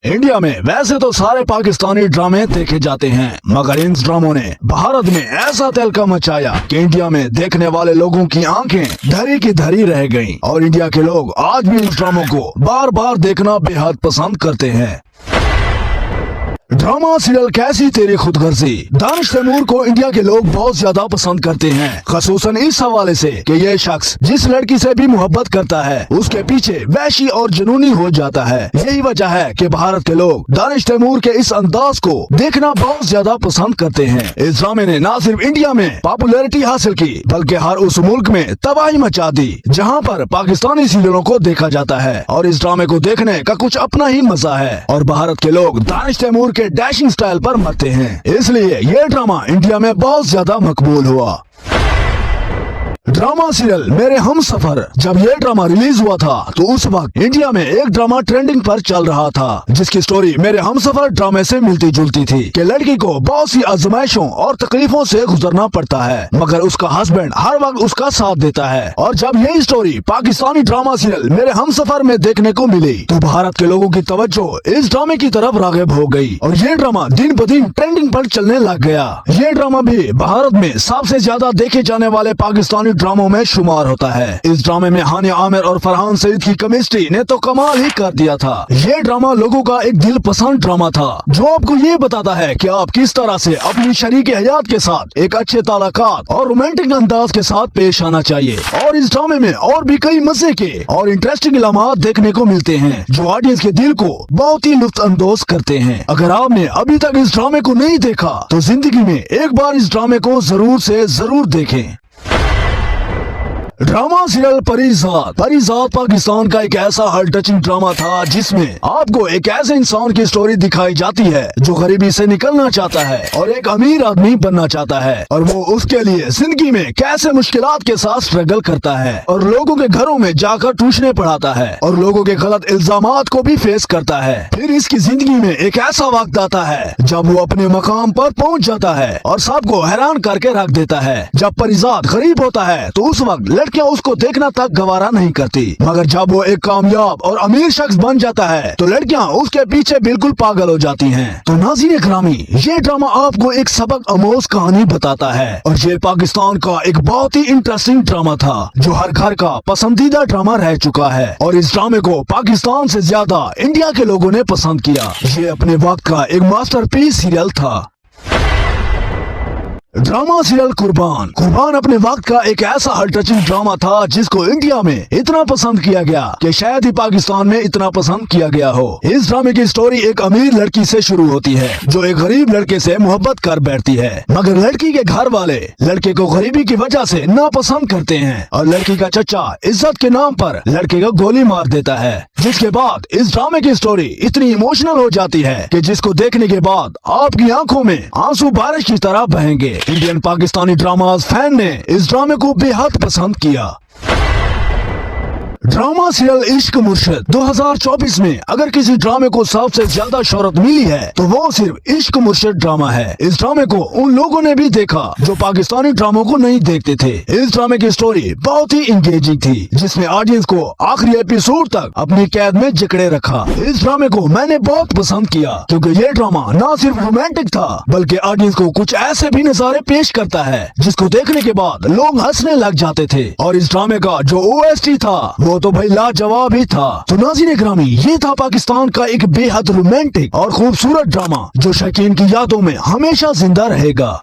India में वैसे तो सारे पाकिस्तानी ड्रामे देखे जाते हैं, मगर इन ड्रामों ने भारत में ऐसा तहलका मचाया कि इंडिया में देखने वाले लोगों की आंखें धरी की धरी रह गईं और इंडिया के लोग आज भी इन ड्रामों को बार बार देखना बेहद पसंद करते हैं। ड्रामा सीरियल कैसी तेरी खुदगर्जी दानिश तैमूर को इंडिया के लोग बहुत ज्यादा पसंद करते हैं, खसूसन इस हवाले से कि ये शख्स जिस लड़की से भी मोहब्बत करता है उसके पीछे वैशी और जुनूनी हो जाता है। यही वजह है कि भारत के लोग दानिश तैमूर के इस अंदाज को देखना बहुत ज्यादा पसंद करते हैं। इस ड्रामे ने न सिर्फ इंडिया में पॉपुलैरिटी हासिल की बल्कि हर उस मुल्क में तबाही मचा दी जहाँ पर पाकिस्तानी सीरियलों को देखा जाता है और इस ड्रामे को देखने का कुछ अपना ही मजा है और भारत के लोग दानिश तैमूर के डैशिंग स्टाइल पर मरते हैं, इसलिए ये ड्रामा इंडिया में बहुत ज्यादा मकबूल हुआ। ड्रामा सीरियल मेरे हमसफर जब ये ड्रामा रिलीज हुआ था तो उस वक्त इंडिया में एक ड्रामा ट्रेंडिंग पर चल रहा था जिसकी स्टोरी मेरे हमसफर ड्रामे से मिलती जुलती थी कि लड़की को बहुत सी आजमाइशों और तकलीफों से गुजरना पड़ता है मगर उसका हस्बैंड हर वक्त उसका साथ देता है। और जब यही स्टोरी पाकिस्तानी ड्रामा सीरियल मेरे हमसफर में देखने को मिली तो भारत के लोगों की तवज्जो इस ड्रामे की तरफ राग़िब हो गई और ये ड्रामा दिन ब दिन ट्रेंडिंग पर चलने लग गया। ये ड्रामा भी भारत में सबसे ज्यादा देखे जाने वाले पाकिस्तानी ड्रामों में शुमार होता है। इस ड्रामे में हानिया आमिर और फरहान सईद की केमिस्ट्री ने तो कमाल ही कर दिया था। ये ड्रामा लोगों का एक दिल पसंद ड्रामा था जो आपको ये बताता है कि आप किस तरह से अपनी शरीक हयात के साथ एक अच्छे ताल्लुकात और रोमांटिक अंदाज के साथ पेश आना चाहिए। और इस ड्रामे में और भी कई मजे के और इंटरेस्टिंग इलामात देखने को मिलते हैं जो ऑडियंस के दिल को बहुत ही लुत्फ अंदोज करते हैं। अगर आपने अभी तक इस ड्रामे को नहीं देखा तो जिंदगी में एक बार इस ड्रामे को जरूर से जरूर देखें। ड्रामा सीरियल परिजात पाकिस्तान का एक ऐसा हार्ट टचिंग ड्रामा था जिसमें आपको एक ऐसे इंसान की स्टोरी दिखाई जाती है जो गरीबी से निकलना चाहता है और एक अमीर आदमी बनना चाहता है और वो उसके लिए जिंदगी में कैसे मुश्किलात के साथ स्ट्रगल करता है और लोगों के घरों में जाकर टूशने पढ़ाता है और लोगों के गलत इल्जामात को भी फेस करता है। फिर इसकी जिंदगी में एक ऐसा वक्त आता है जब वो अपने मकाम पर पहुँच जाता है और सबको हैरान करके रख देता है। जब परिजात गरीब होता है तो उस वक्त लड़कियां उसको देखना तक गवारा नहीं करती, मगर जब वो एक कामयाब और अमीर शख्स बन जाता है तो लड़कियां उसके पीछे बिल्कुल पागल हो जाती हैं। तो नाज़रीन ग्रामी, ये ड्रामा आपको एक सबक आमोज कहानी बताता है और ये पाकिस्तान का एक बहुत ही इंटरेस्टिंग ड्रामा था जो हर घर का पसंदीदा ड्रामा रह चुका है और इस ड्रामे को पाकिस्तान से ज्यादा इंडिया के लोगों ने पसंद किया। ये अपने वक्त का एक मास्टरपीस सीरियल था। ड्रामा सीरियल कुर्बान अपने वक्त का एक ऐसा हार्ट टचिंग ड्रामा था जिसको इंडिया में इतना पसंद किया गया कि शायद ही पाकिस्तान में इतना पसंद किया गया हो। इस ड्रामे की स्टोरी एक अमीर लड़की से शुरू होती है जो एक गरीब लड़के से मोहब्बत कर बैठती है, मगर लड़की के घर वाले लड़के को गरीबी की वजह से नापसंद करते हैं और लड़की का चचा इज्जत के नाम पर लड़के को गोली मार देता है। जिसके बाद इस ड्रामे की स्टोरी इतनी इमोशनल हो जाती है कि जिसको देखने के बाद आपकी आंखों में आंसू बारिश की तरह बहेंगे। इंडियन पाकिस्तानी ड्रामाज फैन ने इस ड्रामे को बेहद पसंद किया। ड्रामा सीरियल इश्क मुर्शिद 2024 में अगर किसी ड्रामे को सबसे ज्यादा शोहरत मिली है तो वो सिर्फ इश्क मुर्शिद ड्रामा है। इस ड्रामे को उन लोगों ने भी देखा जो पाकिस्तानी ड्रामों को नहीं देखते थे। इस ड्रामे की स्टोरी बहुत ही इंगेजिंग थी जिसने ऑडियंस को आखिरी एपिसोड तक अपनी कैद में जकड़े रखा। इस ड्रामे को मैंने बहुत पसंद किया क्योंकि ये ड्रामा न सिर्फ रोमांटिक था बल्कि ऑडियंस को कुछ ऐसे भी नजारे पेश करता है जिसको देखने के बाद लोग हंसने लग जाते थे। और इस ड्रामे का जो OST था वो तो भाई लाजवाब ही था। तो नाज़रीन ग्रामी, ये था पाकिस्तान का एक बेहद रोमांटिक और खूबसूरत ड्रामा जो शकीन की यादों में हमेशा जिंदा रहेगा।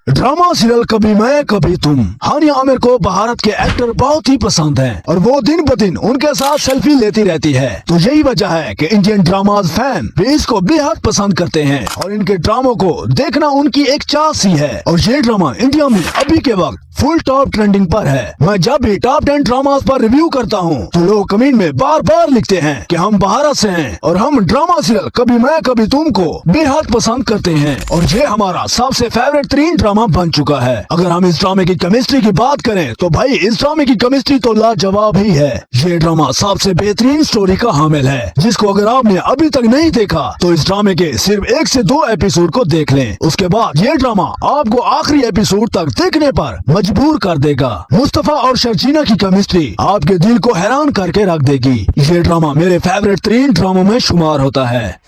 ड्रामा सीरियल कभी मैं कभी तुम। हानिया आमिर को भारत के एक्टर बहुत ही पसंद हैं और वो दिन ब दिन उनके साथ सेल्फी लेती रहती है। तो यही वजह है कि इंडियन ड्रामाज फैन भी इसको बेहद पसंद करते हैं और इनके ड्रामों को देखना उनकी एक चाह सी है। और ये ड्रामा इंडिया में अभी के वक्त फुल टॉप ट्रेंडिंग पर है। मैं जब भी टॉप 10 ड्रामास पर रिव्यू करता हूँ तो लोग कमेंट में बार बार लिखते हैं कि हम भारत से हैं और हम ड्रामा सीरियल कभी मैं कभी तुम को बेहद पसंद करते हैं और ये हमारा सबसे फेवरेट 3 ड्रामा ड्रामा बन चुका है। अगर हम इस ड्रामे की केमिस्ट्री की बात करें तो भाई इस ड्रामे की केमिस्ट्री तो लाजवाब ही है। ये ड्रामा सबसे बेहतरीन स्टोरी का हामिल है, जिसको अगर आपने अभी तक नहीं देखा तो इस ड्रामे के सिर्फ 1 से 2 एपिसोड को देख लें। उसके बाद ये ड्रामा आपको आखिरी एपिसोड तक देखने पर मजबूर कर देगा। मुस्तफा और शर्जीना की केमिस्ट्री आपके दिल को हैरान करके रख देगी। ये ड्रामा मेरे फेवरेट 3 ड्रामों में शुमार होता है।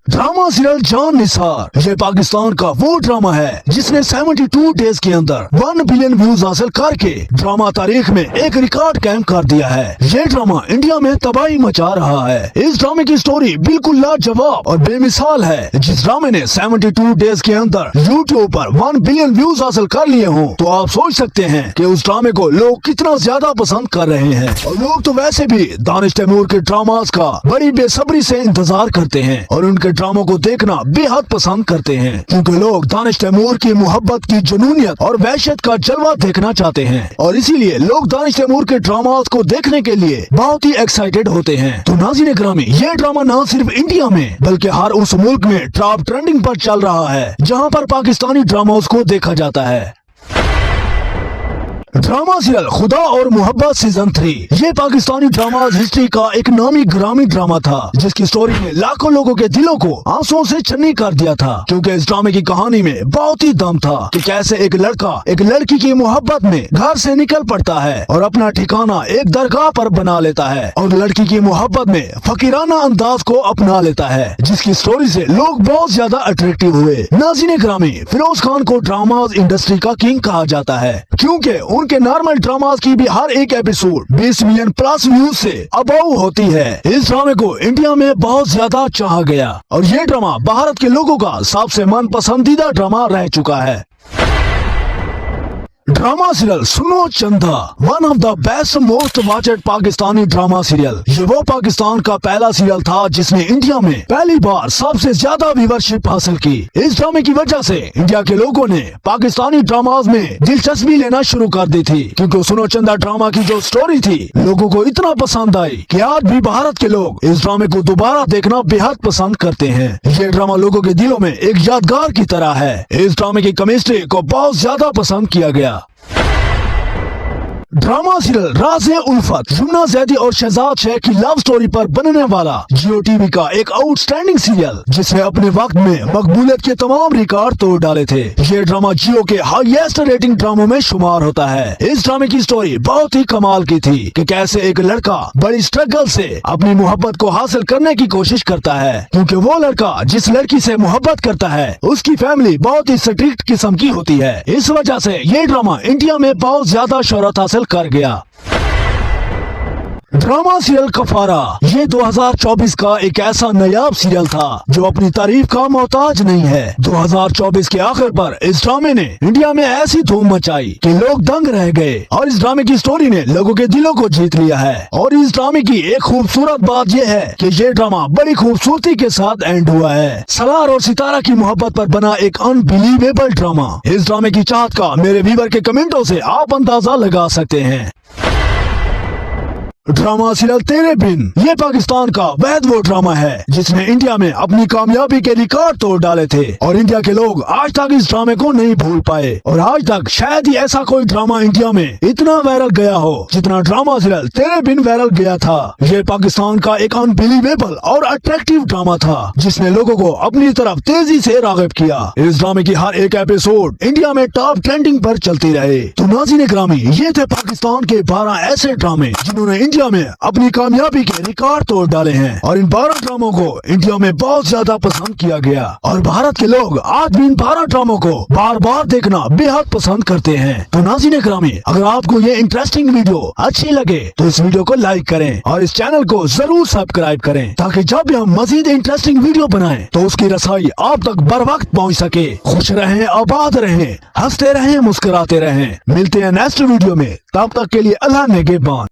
ड्रामा सीरियल जान निसार ये पाकिस्तान का वो ड्रामा है जिसने 72 डेज के अंदर 1 बिलियन व्यूज हासिल करके ड्रामा तारीख में एक रिकॉर्ड कायम कर दिया है। ये ड्रामा इंडिया में तबाही मचा रहा है। इस ड्रामे की स्टोरी बिल्कुल लाजवाब और बेमिसाल है। जिस ड्रामे ने 72 डेज के अंदर यूट्यूब पर 1 बिलियन व्यूज हासिल कर लिए हों तो आप सोच सकते हैं कि उस ड्रामे को लोग कितना ज्यादा पसंद कर रहे हैं। और लोग तो वैसे भी दानिश तैमूर के ड्रामास का बड़ी बेसब्री से इंतजार करते हैं और उनके ड्रामों को देखना बेहद पसंद करते हैं, क्योंकि लोग दानिश तैमूर की मोहब्बत की जुनूनियत और वहशत का जलवा देखना चाहते हैं और इसीलिए लोग दानिश तैमूर के ड्रामास को देखने के लिए बहुत ही एक्साइटेड होते हैं। तो नाज़रीन ग्रामी, ये ड्रामा न सिर्फ इंडिया में बल्कि हर उस मुल्क में टॉप ट्रेंडिंग पर चल रहा है जहाँ पर पाकिस्तानी ड्रामास को देखा जाता है। ड्रामा सीरियल खुदा और मोहब्बत सीजन 3 ये पाकिस्तानी ड्रामा हिस्ट्री का एक नामी ग्रामी ड्रामा था, जिसकी स्टोरी ने लाखों लोगों के दिलों को आंसुओं से छन्नी कर दिया था। क्योंकि इस ड्रामे की कहानी में बहुत ही दम था कि कैसे एक लड़का एक लड़की की मोहब्बत में घर से निकल पड़ता है और अपना ठिकाना एक दरगाह पर बना लेता है और लड़की की मोहब्बत में फकीराना अंदाज को अपना लेता है, जिसकी स्टोरी से लोग बहुत ज्यादा अट्रैक्टिव हुए। नाज़रीन ग्रामी, फिरोज खान को ड्रामा इंडस्ट्री का किंग कहा जाता है, क्योंकि उनके नॉर्मल ड्रामास की भी हर एक एपिसोड 20 मिलियन प्लस व्यूज से अबव होती है। इस ड्रामे को इंडिया में बहुत ज्यादा चाहा गया और ये ड्रामा भारत के लोगों का सबसे मन पसंदीदा ड्रामा रह चुका है। ड्रामा सीरियल सुनो चंदा, one of the best most watched Pakistani drama serial. ये वो पाकिस्तान का पहला सीरियल था जिसने इंडिया में पहली बार सबसे ज्यादा व्यूअरशिप हासिल की। इस ड्रामे की वजह से इंडिया के लोगों ने पाकिस्तानी ड्रामाज में दिलचस्पी लेना शुरू कर दी थी, क्योंकि सुनो चंदा ड्रामा की जो स्टोरी थी लोगों को इतना पसंद आई कि आज भी भारत के लोग इस ड्रामे को दोबारा देखना बेहद पसंद करते हैं। ये ड्रामा लोगों के दिलों में एक यादगार की तरह है। इस ड्रामे की केमिस्ट्री को बहुत ज्यादा पसंद किया गया। ड्रामा सीरियल राज़े उल्फत यमुना जैदी और शहजाद शेख की लव स्टोरी पर बनने वाला जियो टीवी का एक आउटस्टैंडिंग सीरियल, जिसने अपने वक्त में मकबूलियत के तमाम रिकॉर्ड तोड़ डाले थे। ये ड्रामा जियो के हाईएस्ट रेटिंग ड्रामों में शुमार होता है। इस ड्रामे की स्टोरी बहुत ही कमाल की थी कि कैसे एक लड़का बड़ी स्ट्रगल से अपनी मोहब्बत को हासिल करने की कोशिश करता है, क्योंकि वो लड़का जिस लड़की से मोहब्बत करता है उसकी फैमिली बहुत ही स्ट्रिक्ट किस्म की होती है। इस वजह से ये ड्रामा इंडिया में बहुत ज्यादा शोहरत हासिल कर गया। ड्रामा सीरियल कफारा ये 2024 का एक ऐसा नायाब सीरियल था जो अपनी तारीफ का मोहताज नहीं है। 2024 के आखिर पर इस ड्रामे ने इंडिया में ऐसी धूम मचाई कि लोग दंग रह गए और इस ड्रामे की स्टोरी ने लोगों के दिलों को जीत लिया है। और इस ड्रामे की एक खूबसूरत बात यह है कि ये ड्रामा बड़ी खूबसूरती के साथ एंड हुआ है। सलार और सितारा की मोहब्बत पर बना एक अनबिलीवेबल ड्रामा। इस ड्रामे की चाहत का मेरे व्यूअर के कमेंटों से आप अंदाजा लगा सकते हैं। ड्रामा सीरियल तेरे बिन ये पाकिस्तान का वैध वो ड्रामा है जिसने इंडिया में अपनी कामयाबी के रिकॉर्ड तोड़ डाले थे और इंडिया के लोग आज तक इस ड्रामे को नहीं भूल पाए। और आज तक शायद ही ऐसा कोई ड्रामा इंडिया में इतना वायरल गया हो जितना ड्रामा सीरियल तेरे बिन वायरल गया था। ये पाकिस्तान का एक अनबिलीवेबल और अट्रैक्टिव ड्रामा था जिसने लोगों को अपनी तरफ तेजी से राग़िब किया। इस ड्रामे की हर एक एपिसोड इंडिया में टॉप ट्रेंडिंग पर चलती रहे। तो नाज़रीन ग्रामी, ये थे पाकिस्तान के 12 ऐसे ड्रामे जिन्होंने इंडिया में अपनी कामयाबी के रिकॉर्ड तोड़ डाले हैं और इन 12 ड्रामों को इंडिया में बहुत ज्यादा पसंद किया गया और भारत के लोग आज भी इन 12 ड्रामों को बार बार देखना बेहद पसंद करते हैं। तो नाज़रीन ग्रामी, अगर आपको ये इंटरेस्टिंग वीडियो अच्छी लगे तो इस वीडियो को लाइक करें और इस चैनल को जरूर सब्सक्राइब करें, ताकि जब भी हम मजीद इंटरेस्टिंग वीडियो बनाएं तो उसकी रसाई आप तक बर वक्त पहुँच सके। खुश रहें, आबाद रहें, हंसते रहें, मुस्कुराते रहें। मिलते हैं नेक्स्ट वीडियो में, तब तक के लिए अल्लाह नेगेबान।